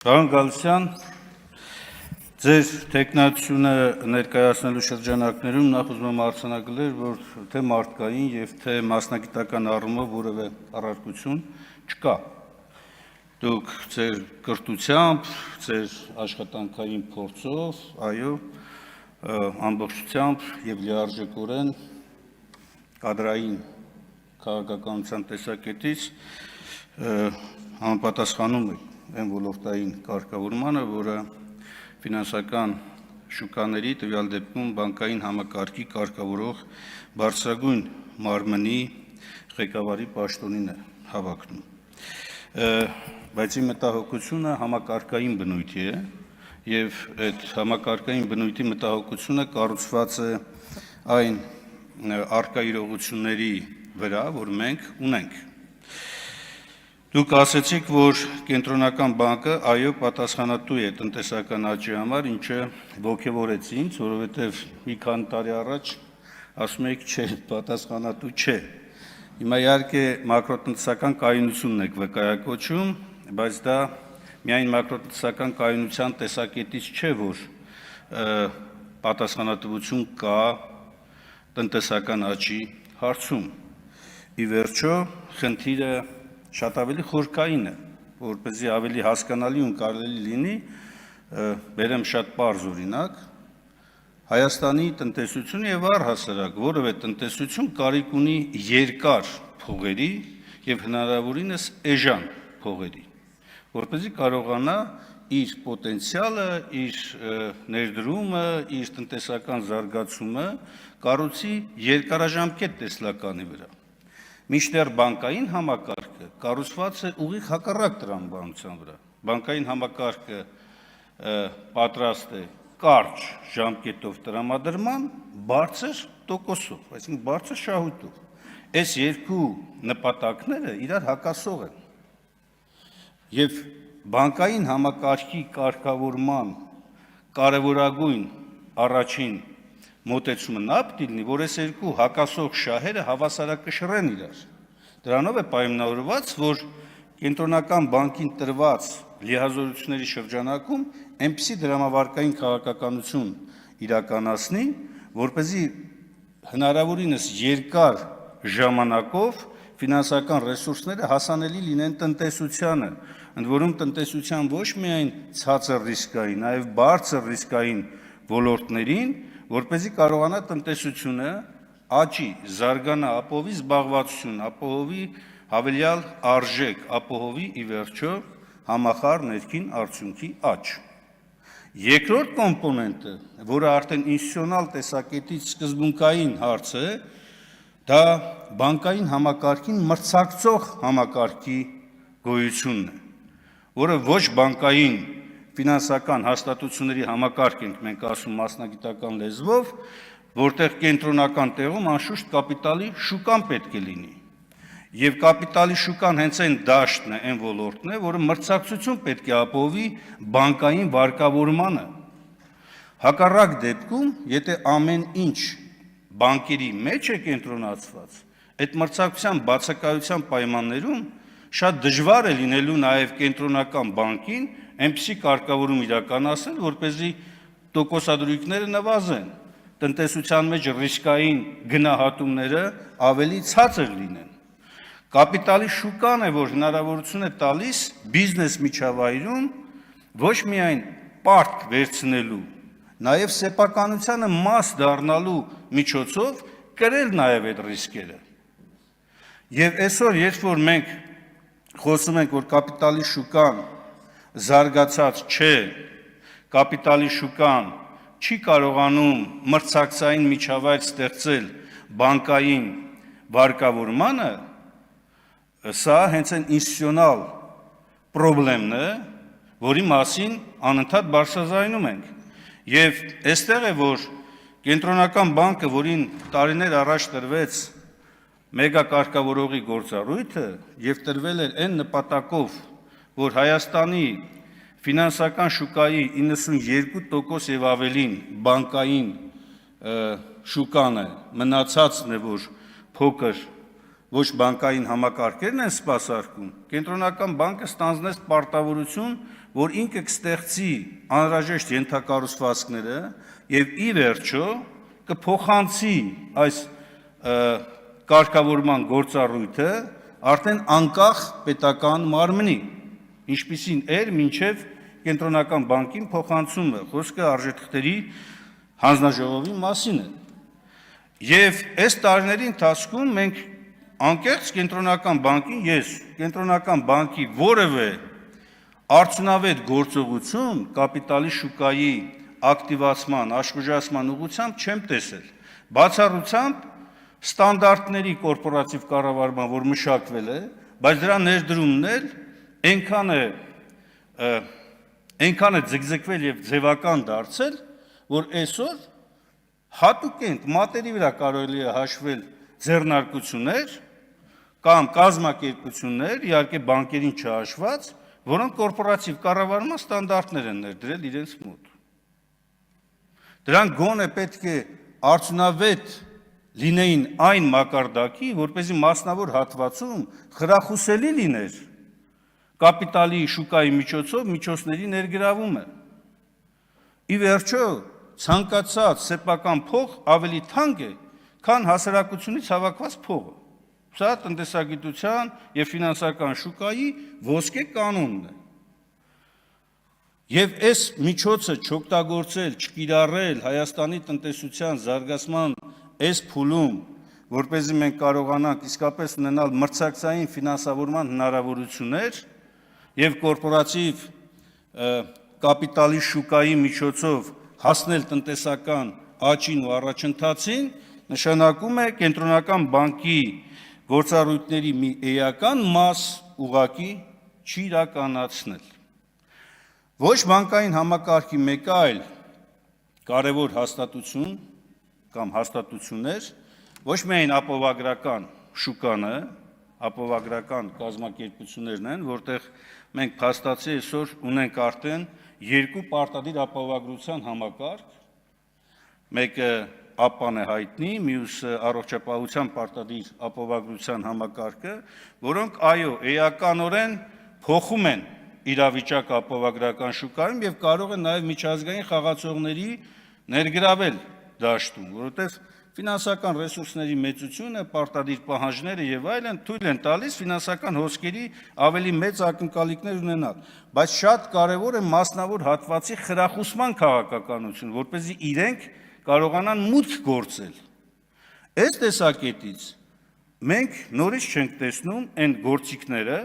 Պարոն Գալստյան, ձեր տեխնացությունը ներկայացնելու շրջանակներում նախ ուզում եմ արձանագրել, որ թե մարդկային եւ թե մասնագիտական առումով որևէ առարկություն չկա։ Դուք ձեր կրթությամբ, ձեր աշխատանքային փորձով, այո, ամբողջությամբ եւ լիարժեքորեն կադրային քաղաքականության տեսակետից համապատասխանում եք այն ոլորտային կարգավորմանը, որը ֆինանսական շուկաների, տվյալ դեպքում բանկային համակարգի կարգավորող բարձրագույն մարմնի ղեկավարի պաշտոնին է հավակնում։ Բայց իմ մտահոգությունը համակարգային բնույթի է, եւ այդ համակարգային բնույթի մտահոգությունը կառուցված է այն առկա իրողությունների վրա, որ մենք ունենք։ Դուք ասեցիք, որ կենտրոնական բանկը այո պատասխանատու է տնտեսական աճի համար, ինչը ոգևորեց ինձ, որովհետև մի քանի տարի առաջ ասում եք չէ, պատասխանատու չէ։ Հիմա իհարկե մակրոտնտեսական կայունությունն եք վկայակոչում, բայց դա միայն մակրոտնտեսական կայունության տեսակետից չէ, որ պատասխանատվություն կա տնտեսական աճի հարցում։ Ի վերջո, խնդիրը շատ ավելի խորքային է, որպեսզի ավելի հասկանալի ու կարելի լինի, բերեմ շատ պարզ օրինակ, Հայաստանի տնտեսությունը եւ առհասարակ որևէ տնտեսություն կարիք ունի երկար փողերի եւ հնարավորինս էժան փողերի, որպեսզի կարողանա իր պոտենցիալը, իր ներդրումը, իր տնտեսական զարգացումը կառուցի երկարաժամկետ տեսլականի վրա։ Մինչդեռ բանկային համակարգը կառուցված է ուղիղ հակառակ տրամաբանության վրա։ Բանկային համակարգը պատրաստ է կարճ ժամկետով տրամադրման բարձր տոկոսով, այսինքն բարձր շահույթով։ Այս երկու նպատակները իրար հակասող են։ Եվ բանկային համակարգի կարգավորման կարևորագույն առաջին մոտեցումը նա պիտի լինի, որ այս երկու հակասող շահերը հավասարակշռեն իրար։ Դրանով է պայմանավորված, որ կենտրոնական բանկին տրված լիազորությունների շրջանակում այնպիսի դրամավարկային քաղաքականություն իրականացնի, որպեսզի հնարավորինս երկար ժամանակով ֆինանսական ռեսուրսները հասանելի լինեն տնտեսությանը, ընդ որում տնտեսության ոչ միայն ցածր ռիսկային, այլ բարձր ռիսկային ոլորտներին, որպեսզի կարողանա տնտեսությունը աճի, զարգանա, ապահովի զբաղվածություն, ապահովի հավելյալ արժեք, ապահովի ի վերջո համախառն ներքին արդյունքի աճ։ Երկրորդ կոմպոնենտը, որը արդեն ինստիտուցիոնալ տեսակետից սկզբունքային հարց է, դա բանկային համակարգին մրցակցող համակարգի գոյությունն է, որը ոչ բանկային ֆինանսական հաստատությունների համակարգ ենք մենք ասում մասնագիտական լեզվով, որտեղ կենտրոնական տեղում անշուշտ կապիտալի շուկան պետք է լինի։ Եվ կապիտալի շուկան հենց այն դաշտն է, այն ոլորտն է, որը մրցակցություն պետք է ապահովի բանկային վարկավորմանը։ Հակառակ դեպքում, եթե ամեն ինչ բանկերի մեջ է կենտրոնացված, այդ մրցակցության բացակայության պայմաններում շատ դժվար է լինելու նաև կենտրոնական բանկին այնպիսի կարգավորում իրականացնել, որպեսզի տոկոսադրույքները նվազեն, տնտեսության մեջ ռիսկային գնահատումները ավելի ցածր լինեն։ Կապիտալի շուկան է, որ հնարավորություն է տալիս բիզնես միջավայրում ոչ միայն պարտք վերցնելու, նաև սեփականությանը մաս դառնալու միջոցով կրել նաև այդ ռիսկերը։ Եվ այսօր, երբ որ մենք խոսում ենք, որ կապիտալի շուկան զարգացած չէ, կապիտալի շուկան չի կարողանում մրցակցային միջավայր ստեղծել բանկային վարկավորմանը, սա հենց այն ինստիտուցիոնալ պրոբլեմն է, որի մասին անընդհատ բարձրաձայնում ենք։ Եվ այստեղ է, որ կենտրոնական բանկը, որին տարիներ առաջ տրվեց մեգակարգավորողի գործառույթը եւ տրվել էր այն նպատակով, որ Հայաստանի ֆինանսական շուկայի 92% եւ ավելին բանկային շուկան է, մնացածն է, որ փոքր ոչ բանկային համակարգերն են սպասարկում, կենտրոնական բանկը ստանձնեց պարտավորություն, որ ինքը կստեղծի անհրաժեշտ ենթակառուցվածքները եւ ի վերջո կփոխանցի այս կարգավորման գործառույթը արդեն անկախ պետական մարմնի, ինչպիսին էր մինչև կենտրոնական բանկին փոխանցումը, խոսքը արժեթղթերի հանձնաժողովի մասին է։ Եվ այս տարիների ընթացքում մենք անկեղծ կենտրոնական բանկին, ես կենտրոնական բանկի որևէ արդյունավետ գործողություն կապիտալի շուկայի ակտիվացման, աշխուժացման ուղղությամբ չեմ տեսել։ Բացառությամբ ստանդարտների կորպորատիվ կառավարման, որ մշակվել է, բայց դրա ներդրումն էլ այնքան է ձգձգվել եւ ձևական դարձել, որ այսօր հատուկենտ մատերի վրա կարելի է հաշվել ձեռնարկություններ կամ կազմակերպություններ, իհարկե բանկերին չհաշված, որոնք կորպորատիվ կառավարման ստանդարտներ են ներդրել իրենց մոտ։ Դրանք գոնե պետք է արդյունավետ լինեին այն մակարդակի, որպեսզի մասնավոր հատվածում խրախուսելի լիներ կապիտալի շուկայի միջոցով միջոցների ներգրավումը։ Ի վերջո, ցանկացած սեփական փող ավելի թանկ է, քան հասարակությունից հավաքված փողը։ Սա տնտեսագիտության եւ ֆինանսական շուկայի ոսկե կանոնն է։ Եվ այս միջոցը չօգտագործել, չկիրառել Հայաստանի տնտեսության զարգացման այս փուլում, որպեսզի մենք կարողանանք իսկապես ունենալ մրցակցային ֆինանսավորման հնարավորություններ եւ կորպորատիվ կապիտալի շուկայի միջոցով հասնել տնտեսական աճին ու առաջընթացին, նշանակում է կենտրոնական բանկի գործառույթների մի էական մաս ուղղակի չիրականացնել։ Ոչ բանկային համակարգի մեկ այլ կարևոր հաստատություն կամ հաստատություններ ոչ միայն ապահովագրական շուկան է, ապահովագրական կազմակերպություններն են, որտեղ մենք փաստացի այսօր ունենք արդեն երկու պարտադիր ապահովագրության համակարգ, մեկը ԱՊԱ-ն է հայտնի, մյուսը առողջապահության պարտադիր ապահովագրության համակարգը, որոնք այո, էականորեն փոխում են իրավիճակը ապահովագրական շուկայում եւ կարող են նաեւ միջազգային խաղացողների ներգրավել դաշտում, որովհետեւ ֆինանսական ռեսուրսների մեծությունը, պարտադիր պահանջները եւ այլն թույլ են տալիս ֆինանսական հոսքերի ավելի մեծ ակնկալիքներ ունենալ, բայց շատ կարեւոր է մասնավոր հատվածի խրախուսման քաղաքականություն, որպեսզի իրենք կարողանան մուտք գործել։ Այս տեսակետից մենք նորից չենք տեսնում այն գործիքները,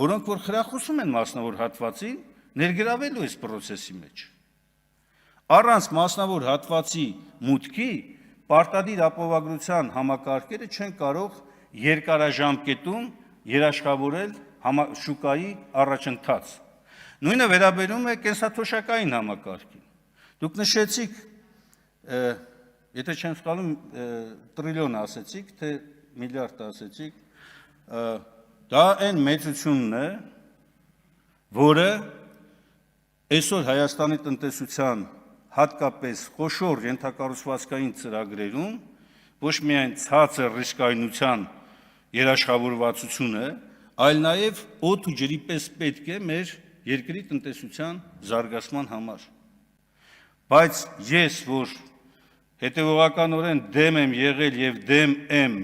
որոնք որ խրախուսում են մասնավոր հատվածին ներգրավելու այս process-ի մեջ։ Առանց մասնավոր հատվածի մուտքի պարտադիր ապահովագրության համակարգերը չեն կարող երկարաժամկետում երաշխավորել շուկայի առաջընթաց։ Նույնը վերաբերում է կենսաթոշակային համակարգին։ Դուք նշեցիք, եթե չեմ սխալվում, տրիլիոն ասեցիք, թե միլիարդ ասեցիք, դա այն մեծությունն է, որը այսօր Հայաստանի տնտեսության հատկապես խոշոր ենթակառուցվածքային ծրագրերում ոչ միայն ցածր ռիսկայնության երաշխավորվածությունը, այլ նաև օդ ու ջրի պես պետք է մեր երկրի տնտեսության զարգացման համար։ Բայց ես, որ հետևողականորեն դեմ եմ եղել եւ դեմ եմ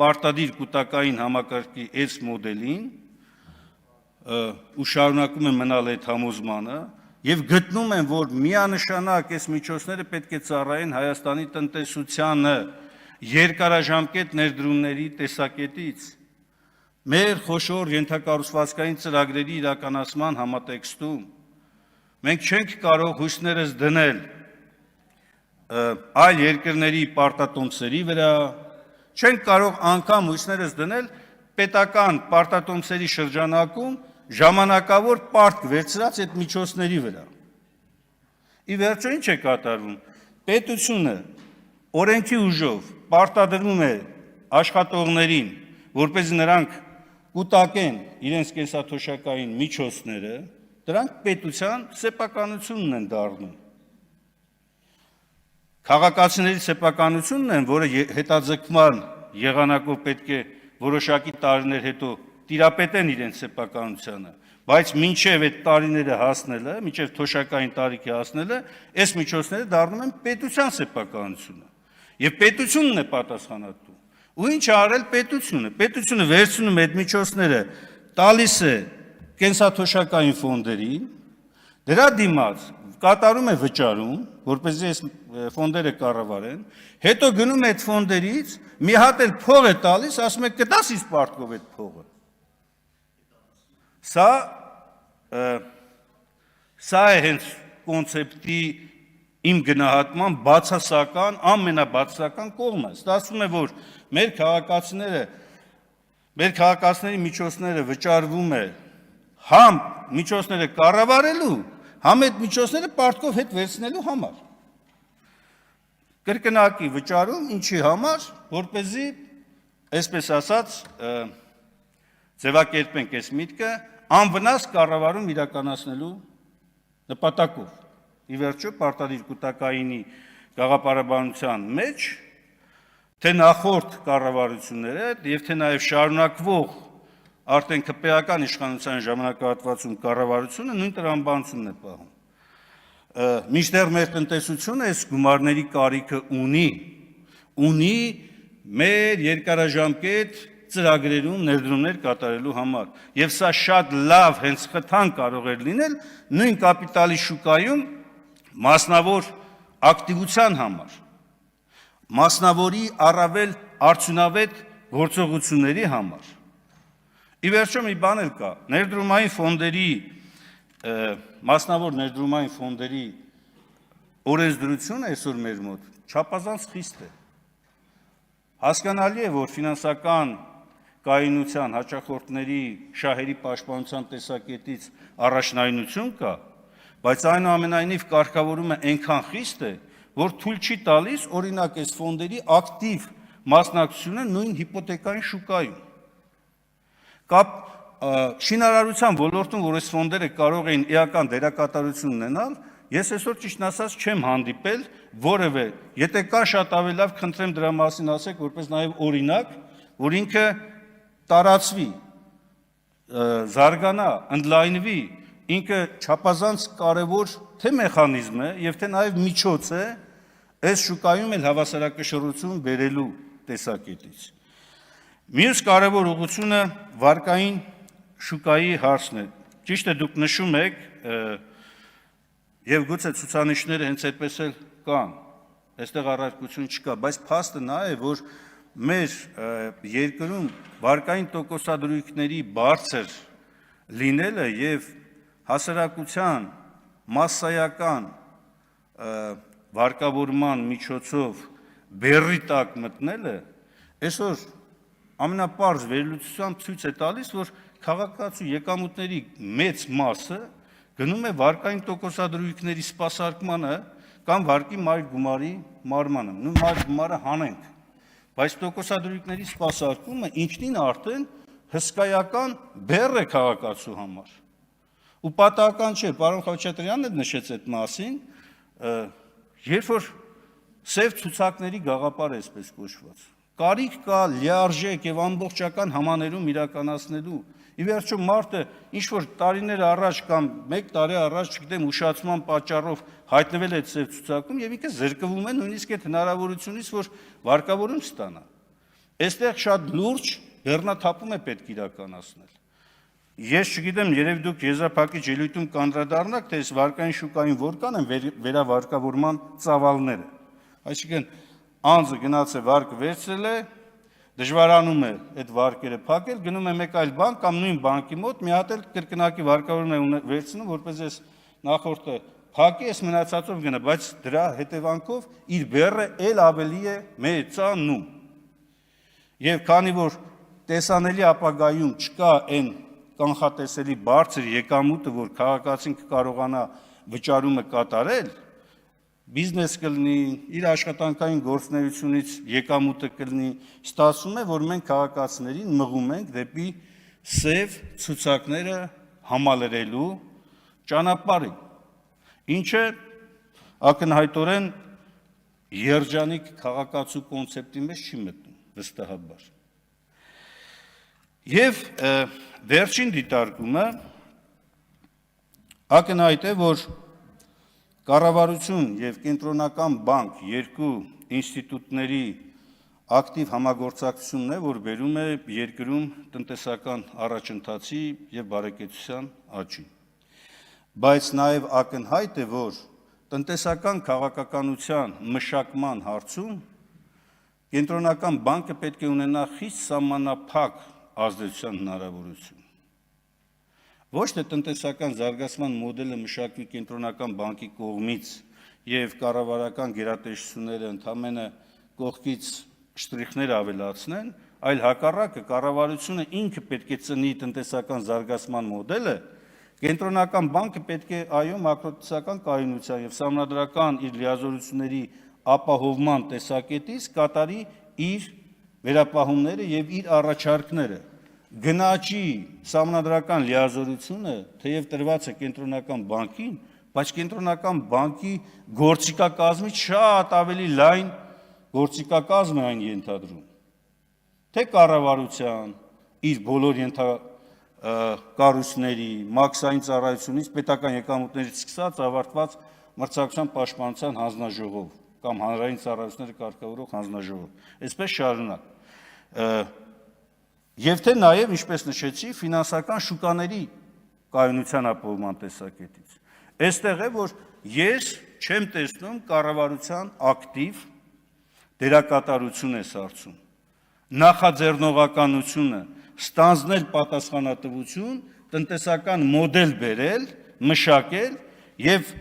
պարտադիր կൂട്ടակային համակարգի այս մոդելին ու շարունակում եմ մնալ այդ համոզմանը եւ գտնում եմ, որ միանշանակ այս միջոցները պետք է ծառայեն Հայաստանի տնտեսությանը երկարաժամկետ ներդրումների տեսակետից, մեր խոշոր ենթակառուցվածքային ծրագրերի իրականացման համատեքստում մենք չենք կարող հույսներս դնել այլ երկրների պարտատոմսերի վրա, չենք կարող անգամ հույսներս դնել պետական պարտատոմսերի շրջանակում ժամանակավոր պարտք վերցրած այդ միջոցների վրա։ Ի վերջո ինչ է կատարվում։ Պետությունը օրենքի ուժով պարտադրում է աշխատողներին, որպեսզի նրանք կուտակեն իրենց կենսաթոշակային միջոցները, դրանք պետության սեփականությունն են դառնում։ Քաղաքացիների սեփականությունն են, որը հետաձգման եղանակով պետք է որոշակի տարիներ հետո տիրապետեն իրենց սեփականությանը, բայց մինչև այդ տարիները հասնելը, մինչև թոշակային տարիքի հասնելը, այս միջոցները դառնում են պետության սեփականությունը։ Եվ պետությունն է պատասխանատու։ Ու ինչ արել պետությունը։ Պետությունը վերցնում է այդ միջոցները, տալիս է կենսաթոշակային ֆոնդերին, դրա դիմաց կատարում է վճարում, որպեսզի այս ֆոնդերը կառավարեն, հետո գնում է այդ ֆոնդերից, մի հատ էլ փող է տալիս, ասում է կտաս ինձ պարտքով այդ փողը։ Սա է հենց կոնցեպտի իմ գնահատման բացասական, ամենաբացասական կողմը։ Ստացվում է, որ մեր քաղաքացիների միջոցները վճարվում է համ միջոցները կառավարելու, համ այդ միջոցները պարտքով հետ վերցնելու համար։ Կրկնակի վճարում ինչի համար, որպեսզի, այսպես ասած, ձևակերպենք այս միտքը, անվնաս կառավարում իրականացնելու նպատակով։ Ի վերջո պարտադիր կուտակայինի գաղափարաբանության մեջ, թե նախորդ կառավարությունները եւ թե նաեւ շարունակվող արդեն քպեական իշխանության ժամանակահատվածում կառավարությունը նույն տրամաբանությունն է պահում։ Մինչդեռ մեր տնտեսությունը այս գումարների կարիքը ունի մեր երկարաժամկետ ծրագրերում ներդրումներ կատարելու համար։ Եվ սա շատ լավ հենց խթան կարող էր լինել նույն կապիտալի շուկայում մասնավոր ակտիվության համար, մասնավորի առավել արդյունավետ գործողությունների համար։ Ի վերջո մի բան էլ կա, մասնավոր ներդրումային ֆոնդերի օրենսդրությունը այսօր մեր մոտ չափազանց խիստ է։ Հասկանալի է, որ ֆինանսական կայունության հաճախորդների շահերի պաշտպանության տեսակետից առաջնայնություն կա, բայց այնուամենայնիվ կարգավորումը այնքան խիստ է, որ թույլ չի տալիս օրինակ այս ֆոնդերի ակտիվ մասնակցությունը նույն հիպոթեկային շուկայում։ Շինարարության ոլորտում, որ այս ֆոնդերը կարող էին էական դերակատարություն ունենալ, ես այսօր ճիշտն ասած չեմ հանդիպել որևէ, եթե կա շատ ավելի լավ, խնդրեմ դրա մասին ասեք, որպես նաև օրինակ, որ ինքը տարածվի, զարգանա, ընդլայնվի, ինքը չափազանց կարևոր թե մեխանիզմ է եւ թե նաեւ միջոց է այս շուկայում էլ հավասարակշռություն բերելու տեսակետից։ Մյուս կարևոր ուղղությունը վարկային շուկայի հարցն է։ Ճիշտ է, դուք նշում եք եւ գուցե ցուցանիշները հենց այդպես էլ կան, այստեղ առարկություն չկա, բայց փաստը նա է, որ մեր երկրում վարկային տոկոսադրույքների բարձր լինելը եւ հասարակության մասսայական վարկավորման միջոցով բեռի տակ մտնելը այսօր ամենապարզ վերլուծությամբ ցույց է տալիս, որ քաղաքացու եկամուտների մեծ մասը գնում է վարկային տոկոսադրույքների սպասարկմանը կամ վարկի մայր գումարի մարմանը։ Նույն մայր գումարը հանենք, բայց տոկոսադրույքների սպասարկումը ինքնին արդեն հսկայական բեռ է քաղաքացու համար։ Ու պատահական չէ, պարոն Խաչատրյանն էլ նշեց այդ մասին, երբ որ սև ցուցակների գաղափար է այսպես կոչված, կարիք կա լիարժեք եւ ամբողջական համաներում իրականացնելու։ Ի վերջո մարդը ինչ որ տարիներ առաջ կամ 1 տարի առաջ, չգիտեմ, ուշացման պատճառով հայտնվել է այդ սև ցուցակում եւ ինքը զրկվում է նույնիսկ այդ հնարավորությունից, որ վարկավորում ստանա։ Այստեղ շատ լուրջ բեռնաթափում է պետք իրականացնել։ Ես չգիտեմ, երևի դուք եզրափակիչ ելույթում կանդրադառնաք, թե այս վարկային շուկային որքան են վերավարկավորման ծավալները։ Այսինքն անձը գնաց է վարկը վերցրել է, դժվարանում է այդ վարկերը փակել, գնում է մեկ այլ բանկ կամ նույն բանկի մոտ մի հատ էլ կրկնակի վարկավորում է վերցնում, որպես այս նախորդը փակի, այս մնացածով գնա, բայց դրա հետևանքով իր բեռը էլ ավելի է մեծանում։ Եվ քանի որ տեսանելի ապագայում չկա այն կանխատեսելի բարձր եկամուտը, որ քաղաքացին կկարողանա վճարումը կատարել, բիզնես կլինի, իր աշխատանքային գործունեությունից եկամուտը կլինի, ստացվում է, որ մենք քաղաքացիներին մղում ենք դեպի սև ցուցակները համալրելու ճանապարհի, ինչը ակնհայտորեն երջանիկ քաղաքացու կոնցեպտի մեջ չի մտնում, վստահաբար։ Եվ վերջին դիտարկումը ակնհայտ է, որ կառավարություն եւ կենտրոնական բանկ երկու ինստիտուտների ակտիվ համագործակցությունն է, որ բերում է երկրում տնտեսական առաջընթացի եւ բարեկեցության աճին։ Բայց նաեւ ակնհայտ է, որ տնտեսական քաղաքականության մշակման հարցում կենտրոնական բանկը պետք է ունենա խիստ սահմանափակ ազդեցության հնարավորություն։ Ոչ թե տնտեսական զարգացման մոդելը մշակվի կենտրոնական բանկի կողմից եւ կառավարական գերատեսչությունները ընդամենը կողքից շտրիխներ ավելացնեն, այլ հակառակը կառավարությունը ինքը պետք է ծնի տնտեսական զարգացման մոդելը, կենտրոնական բանկը պետք է այո մակրոտնտեսական կայունության եւ սահմանադրական իր լիազորությունների ապահովման տեսակետից կատարի իր վերապահումները եւ իր առաջարկները։ Գնաճի սահմանադրական լիազորությունը թեև տրված է կենտրոնական բանկին, բայց կենտրոնական բանկի գործիքակազմից շատ ավելի լայն գործիքակազմ է այն ենթադրում, թե կառավարության իր բոլոր կառույցների, մաքսային ծառայությունից, պետական եկամուտներից սկսած ավարտված մրցակցության պաշտպանության հանձնաժողով կամ հանրային ծառայությունները կարգավորող հանձնաժողով, այսպես շարունակ։ Եվ թե նաև, ինչպես նշեցի, ֆինանսական շուկաների կայունության ապահովման տեսակետից։ Այստեղ է, որ ես չեմ տեսնում կառավարության ակտիվ դերակատարություն է սարցում, նախաձեռնողականությունը, ստանձնել պատասխանատվություն, տնտեսական մոդել բերել, մշակել եւ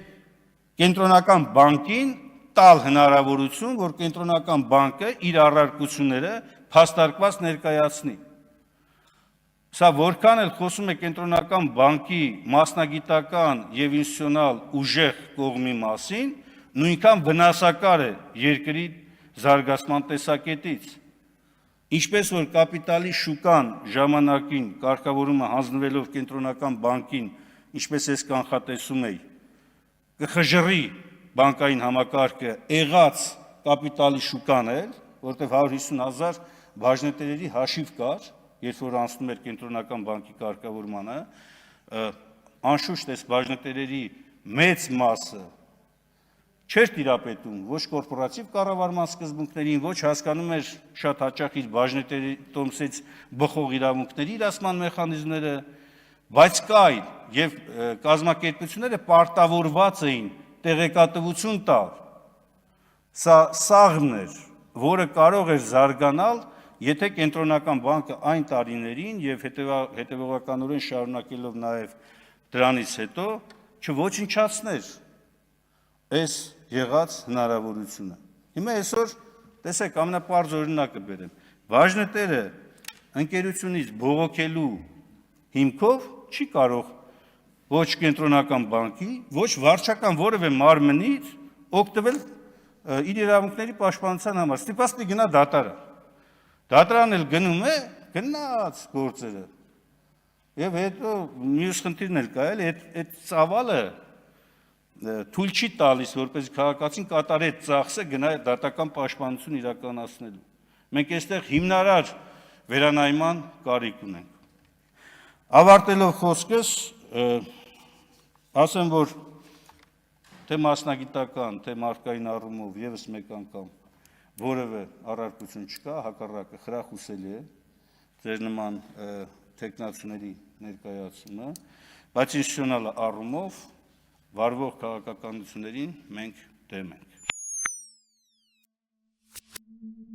կենտրոնական բանկին տալ հնարավորություն, որ կենտրոնական բանկը իր առարկությունները փաստարկված ներկայացնի։ Սա որքան էլ խոսում է կենտրոնական բանկի մասնագիտական եւ ինստիտուցիոնալ ուժեղ կողմի մասին, նույնքան վնասակար է երկրի զարգացման տեսակետից։ Ինչպես որ կապիտալի շուկան ժամանակին կարգավորումը հանձնվելով կենտրոնական բանկին, ինչպես ես կանխատեսում էի, կխժռի բանկային համակարգը եղած կապիտալի շուկան էլ, որտեղ 150,000 բաժնետերերի հաշիվ կար, երբ որ անցնում էր կենտրոնական բանկի կարգավորմանը, անշուշտ այս բաժնետերերի մեծ մասը չէր տիրապետում ոչ կորպորատիվ կառավարման սկզբունքներին, ոչ հասկանում էր շատ հաճախ իր բաժնետերի տոմսից բխող իրավունքների իրացման մեխանիզմները, բայց կայ եւ կազմակերպությունները պարտավորված էին տեղեկատվություն տալ։ Սա սաղմն էր, որը կարող էր զարգանալ, եթե կենտրոնական բանկը այն տարիներին եւ հետեւողականորեն շարունակելով նաեւ դրանից հետո չոչնչացներ այս եղած հնարավորությունը։ Հիմա այսօր տեսեք ամենապարզ օրինակը բերեմ։ Բաժնետերը ընկերությունից բողոքելու հիմքով չի կարող ոչ կենտրոնական բանկի, ոչ վարչական որևէ մարմնից օգտվել իր իրավունքների պաշտպանության համար։ Ստիպված է գնա դատարան։ Դատարանն էլ գնում է, գնաց գործերը։ Եվ հետո մյուս խնդիրն էլ կա, էլի այդ ծավալը թույլ չի տալիս, որպես քաղաքացին կատարի այդ ծախսը գնա դատական պաշտպանություն իրականացնելու։ Մենք այստեղ հիմնարար վերանայման կարիք ունենք։ Ավարտելով խոսքս, ասեմ, որ թե մասնագիտական, թե մարդկային առումով եւս մեկ անգամ որևէ առարկություն չկա, հակառակը խրախուսելի է ձեր նման թեկնածուների ներկայացումը, բայց ինստիտուցիոնալ առումով վարվող քաղաքականություններին մենք դեմ ենք։